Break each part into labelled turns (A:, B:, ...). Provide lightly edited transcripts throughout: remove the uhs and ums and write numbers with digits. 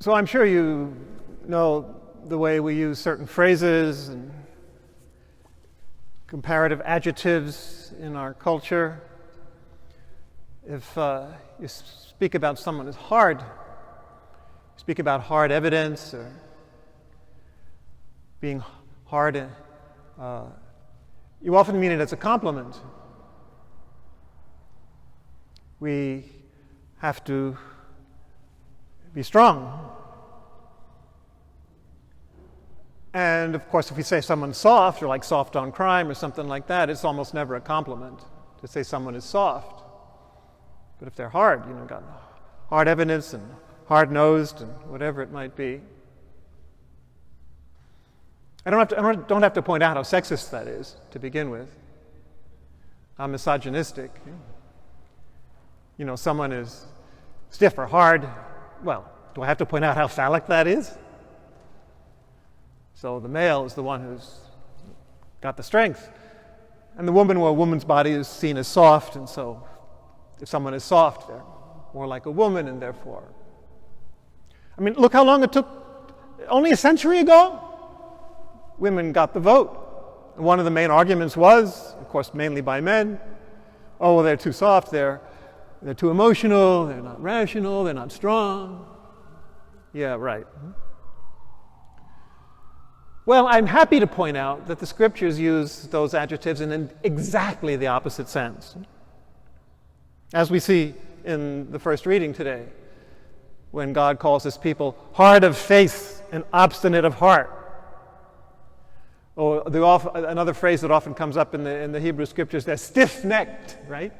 A: So I'm sure you know the way we use certain phrases and comparative adjectives in our culture. If you speak about someone as hard, you speak about hard evidence or being hard, you often mean it as a compliment. We have to be strong. And of course, if we say someone's soft, or like soft on crime or something like that, it's almost never a compliment to say someone is soft. But if they're hard, got hard evidence and hard-nosed and whatever it might be. I don't have to point out how sexist that is to begin with. How misogynistic. Someone is stiff or hard. Well, do I have to point out how phallic that is? So the male is the one who's got the strength. And the woman, well, a woman's body is seen as soft, and so if someone is soft, they're more like a woman, and therefore. Look how long it took. Only a century ago, women got the vote. And one of the main arguments was, of course, mainly by men, oh, well, they're too soft, they're too emotional, they're not rational, they're not strong. Yeah, right. Well, I'm happy to point out that the scriptures use those adjectives in exactly the opposite sense. As we see in the first reading today, when God calls his people hard of face and obstinate of heart. Or another phrase that often comes up in the Hebrew scriptures, they're stiff-necked, right?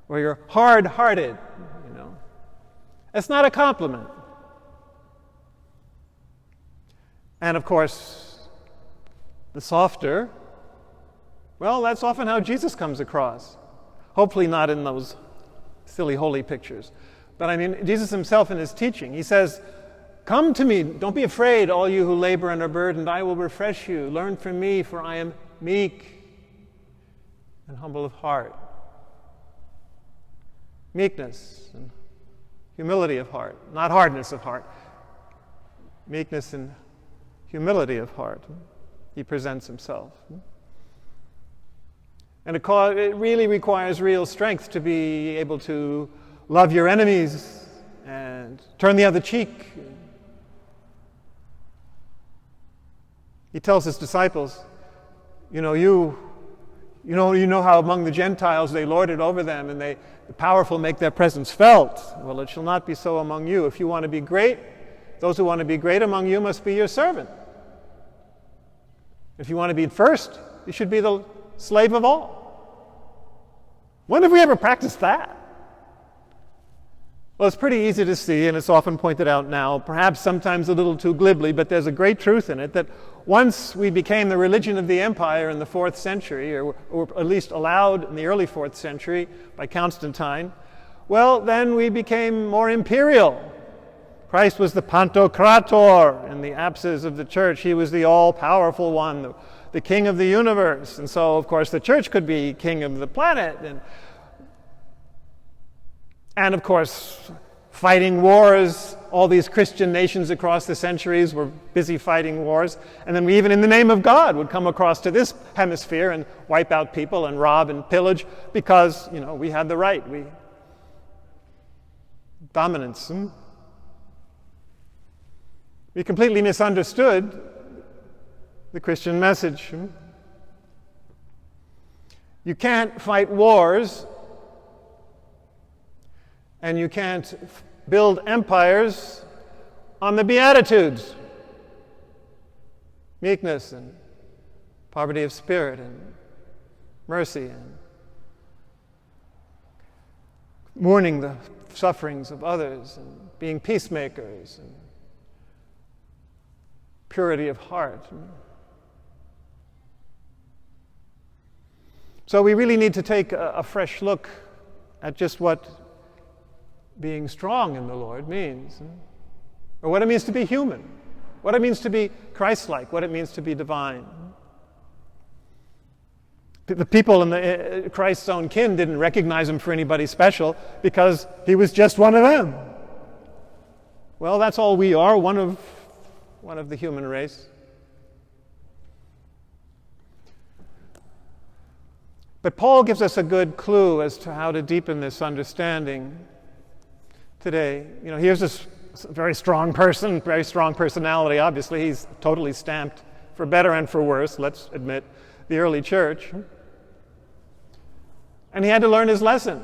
A: Or you're hard-hearted, It's not a compliment. And of course, the softer, well, that's often how Jesus comes across. Hopefully not in those silly holy pictures. But Jesus himself in his teaching, he says, "Come to me, don't be afraid, all you who labor and are burdened, I will refresh you. Learn from me, for I am meek and humble of heart." Meekness and humility of heart, not hardness of heart. Meekness and humility of heart. He presents himself. And it really requires real strength to be able to love your enemies and turn the other cheek. He tells his disciples, you know how among the Gentiles they lord it over them and the powerful make their presence felt. Well, it shall not be so among you. If you want to be great, those who want to be great among you must be your servant. If you want to be first, you should be the slave of all. When have we ever practiced that? Well, it's pretty easy to see, and it's often pointed out now, perhaps sometimes a little too glibly, but there's a great truth in it, that once we became the religion of the empire in the 4th century, or at least allowed in the early 4th century by Constantine, well, then we became more imperial. Christ was the Pantocrator in the apses of the church. He was the all-powerful one, the king of the universe. And so, of course, the church could be king of the planet. And of course, fighting wars. All these Christian nations across the centuries were busy fighting wars. And then we even, in the name of God, would come across to this hemisphere and wipe out people and rob and pillage because, we had the right. Dominance. We completely misunderstood the Christian message. You can't fight wars, and you can't build empires on the Beatitudes. Meekness and poverty of spirit and mercy and mourning the sufferings of others and being peacemakers and purity of heart. So we really need to take a fresh look at just what being strong in the Lord means, or what it means to be human, what it means to be Christ-like, what it means to be divine. The people in Christ's own kin didn't recognize him for anybody special because he was just one of them. Well, that's all we are, one of the human race. But Paul gives us a good clue as to how to deepen this understanding today. Here's this very strong person, very strong personality. Obviously, he's totally stamped, for better and for worse, let's admit, the early church. And he had to learn his lesson.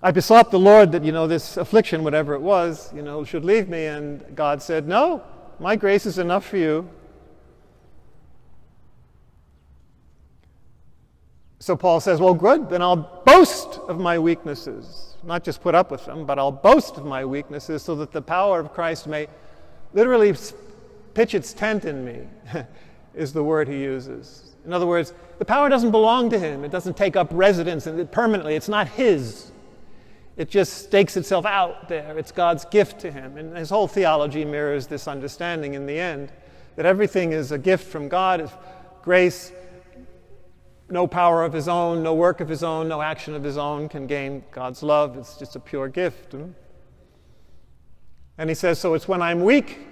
A: I besought the Lord that, this affliction, whatever it was, should leave me. And God said, no, my grace is enough for you. So Paul says, well, good, then I'll boast of my weaknesses. Not just put up with them, but I'll boast of my weaknesses so that the power of Christ may literally pitch its tent in me, is the word he uses. In other words, the power doesn't belong to him. It doesn't take up residence permanently. It's not his. It just stakes itself out there. It's God's gift to him. And his whole theology mirrors this understanding in the end, that everything is a gift from God, grace. No power of his own, no work of his own, no action of his own can gain God's love. It's just a pure gift. And he says, so it's when I'm weak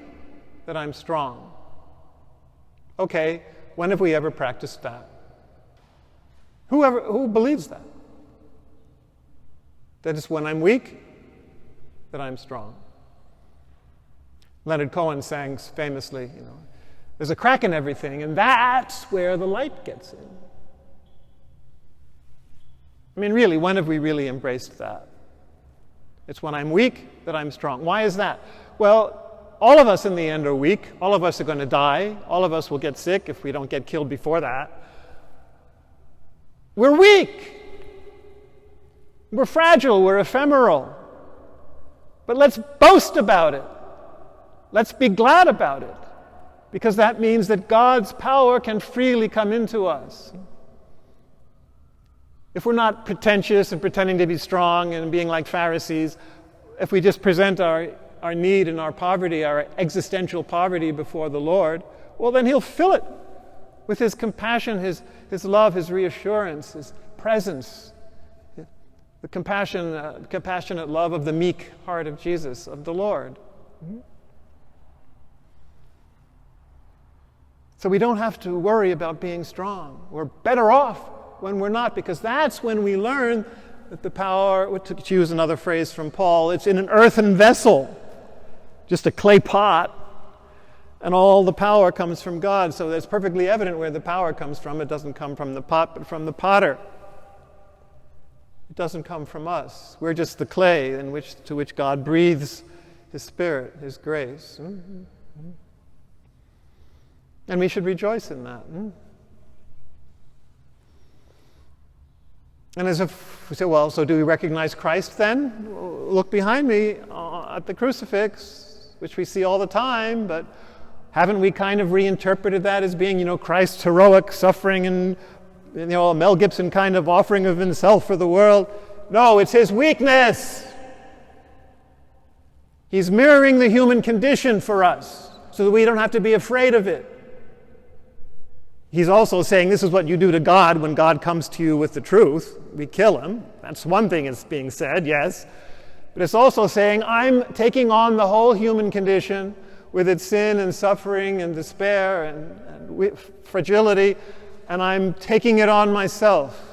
A: that I'm strong. Okay, when have we ever practiced that? Who believes that? That it's when I'm weak that I'm strong. Leonard Cohen sang famously, there's a crack in everything, and that's where the light gets in. Really, when have we really embraced that? It's when I'm weak that I'm strong. Why is that? Well, all of us in the end are weak. All of us are going to die. All of us will get sick if we don't get killed before that. We're weak. We're fragile. We're ephemeral. But let's boast about it. Let's be glad about it. Because that means that God's power can freely come into us. If we're not pretentious and pretending to be strong and being like Pharisees, if we just present our need and our poverty, our existential poverty before the Lord, well, then he'll fill it with his compassion, his love, his reassurance, his presence, the compassionate love of the meek heart of Jesus, of the Lord. So we don't have to worry about being strong. We're better off when we're not, because that's when we learn that the power, to use another phrase from Paul, it's in an earthen vessel, just a clay pot, and all the power comes from God. So it's perfectly evident where the power comes from. It doesn't come from the pot, but from the potter. It doesn't come from us. We're just the clay to which God breathes his Spirit, his grace. And we should rejoice in that. And as if we say, well, so do we recognize Christ then? Look behind me at the crucifix, which we see all the time, but haven't we kind of reinterpreted that as being, Christ's heroic suffering and, a Mel Gibson kind of offering of himself for the world? No, it's his weakness. He's mirroring the human condition for us so that we don't have to be afraid of it. He's also saying this is what you do to God when God comes to you with the truth. We kill him. That's one thing that's being said, yes. But it's also saying I'm taking on the whole human condition with its sin and suffering and despair and fragility, and I'm taking it on myself.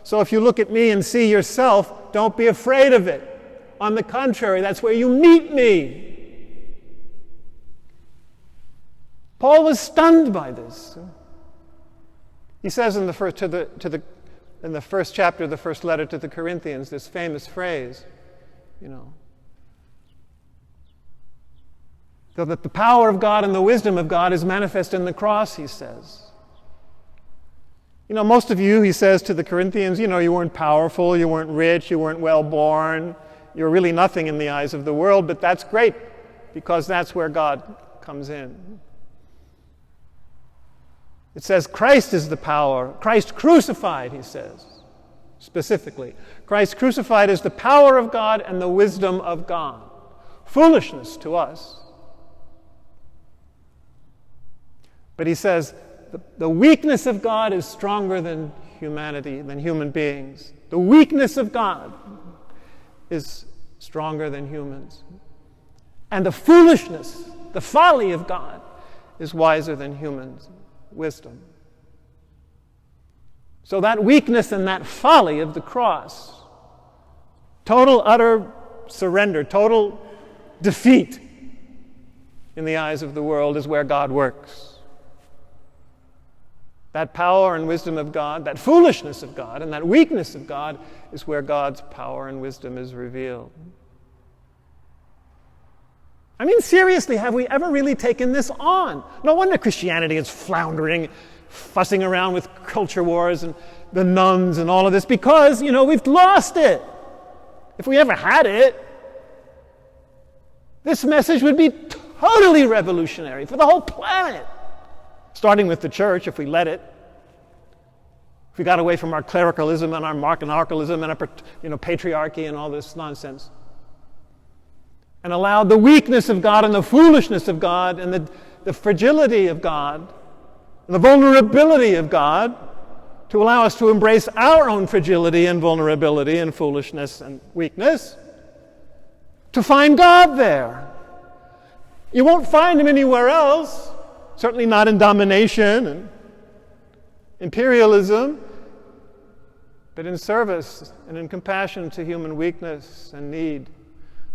A: So if you look at me and see yourself, don't be afraid of it. On the contrary, that's where you meet me. Paul was stunned by this. He says in the first chapter of the first letter to the Corinthians, this famous phrase, so that the power of God and the wisdom of God is manifest in the cross, he says. Most of you, he says to the Corinthians, you weren't powerful, you weren't rich, you weren't well-born, you're really nothing in the eyes of the world, but that's great, because that's where God comes in. It says Christ is the power. Christ crucified, he says, specifically. Christ crucified is the power of God and the wisdom of God. Foolishness to us. But he says the weakness of God is stronger than humanity, than human beings. The weakness of God is stronger than humans. And the foolishness, the folly of God is wiser than humans' wisdom. So that weakness and that folly of the cross, total, utter surrender, total defeat in the eyes of the world is where God works. That power and wisdom of God, that foolishness of God, and that weakness of God is where God's power and wisdom is revealed. I mean, seriously, have we ever really taken this on? No wonder Christianity is floundering, fussing around with culture wars and the nuns and all of this, because, we've lost it. If we ever had it, this message would be totally revolutionary for the whole planet. Starting with the church, if we let it. If we got away from our clericalism and our monarchalism and our patriarchy and all this nonsense. And allowed the weakness of God and the foolishness of God and the fragility of God and the vulnerability of God to allow us to embrace our own fragility and vulnerability and foolishness and weakness, to find God there. You won't find him anywhere else, certainly not in domination and imperialism, but in service and in compassion to human weakness and need.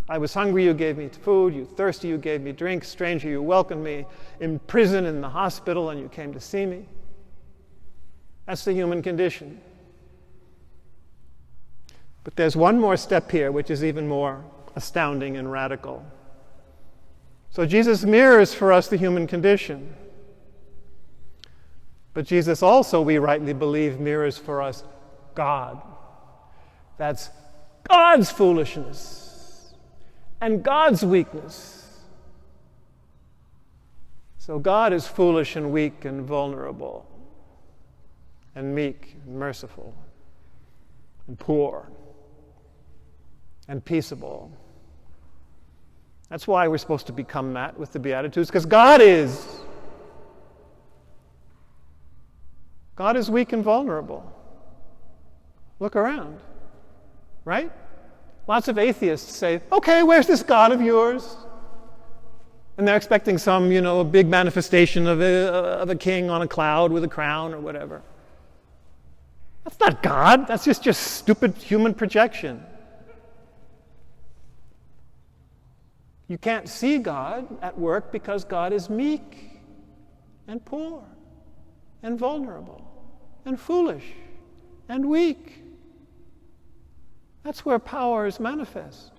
A: I was hungry, you gave me food. You thirsty, you gave me drink. Stranger, you welcomed me. In prison, in the hospital, and you came to see me. That's the human condition. But there's one more step here, which is even more astounding and radical. So Jesus mirrors for us the human condition. But Jesus also, we rightly believe, mirrors for us God. That's God's foolishness and God's weakness. So God is foolish and weak and vulnerable and meek and merciful and poor and peaceable. That's why we're supposed to become that with the Beatitudes, because God is. God is weak and vulnerable. Look around, right? Lots of atheists say, okay, where's this God of yours? And they're expecting some, a big manifestation of a king on a cloud with a crown or whatever. That's not God. That's just stupid human projection. You can't see God at work because God is meek and poor and vulnerable and foolish and weak. That's where power is manifest.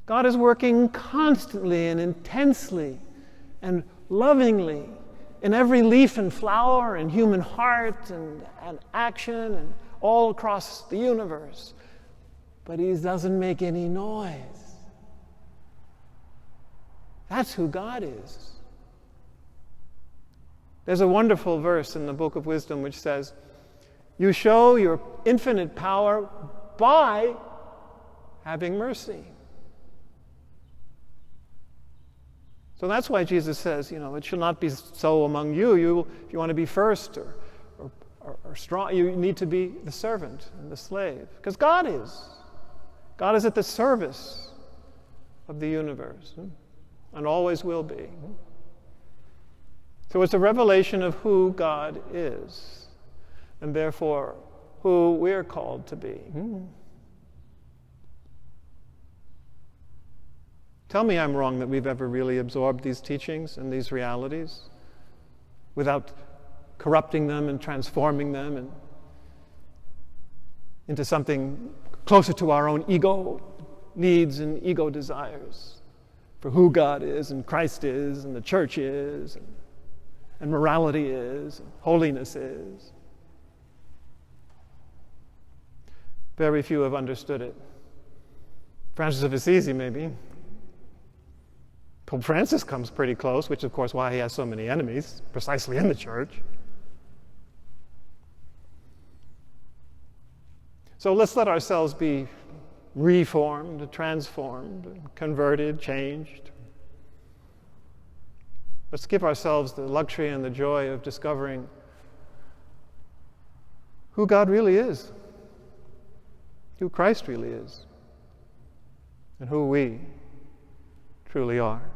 A: God is working constantly and intensely and lovingly in every leaf and flower and human heart and action and all across the universe. But he doesn't make any noise. That's who God is. There's a wonderful verse in the Book of Wisdom which says, you show your infinite power by having mercy. So that's why Jesus says, it shall not be so among you. If you want to be first or strong, you need to be the servant and the slave. Because God is. God is at the service of the universe and always will be. So it's a revelation of who God is and therefore who we're called to be. Tell me I'm wrong that we've ever really absorbed these teachings and these realities without corrupting them and transforming them into something closer to our own ego needs and ego desires for who God is and Christ is and the church is and morality is and holiness is. Very few have understood it. Francis of Assisi, maybe. Pope Francis comes pretty close, which is, of course, why he has so many enemies, precisely in the church. So let's let ourselves be reformed, transformed, converted, changed. Let's give ourselves the luxury and the joy of discovering who God really is, who Christ really is, and who we truly are.